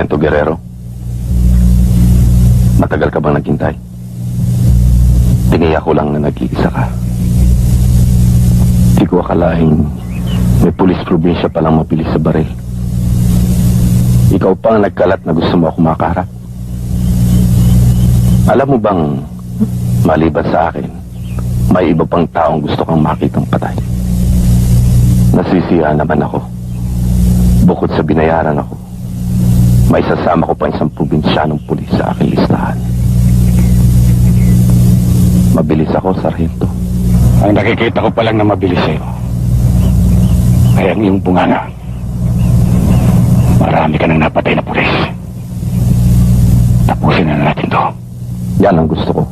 Sargento Guerrero, matagal ka bang naghintay? Tiniyak ko lang na nag-iisa ka. Di ko akalaing may pulis probinsya palang mabilis sa baril. Ikaw pa ang nagkalat na gusto mo ako makaharap. Alam mo bang, maliban sa akin, may iba pang taong gusto kang makitang patay. Nasisiya naman ako. Bukod sa binayaran ako, may sasama ko pa isang probinsyanong pulis sa aking listahan. Mabilis ako, Sargento. Ang nakikita ko pa lang na mabilis sa'yo ay ang iyong bunganga. Marami ka nang napatay na pulis. Tapusin na natin to. Yan ang gusto ko.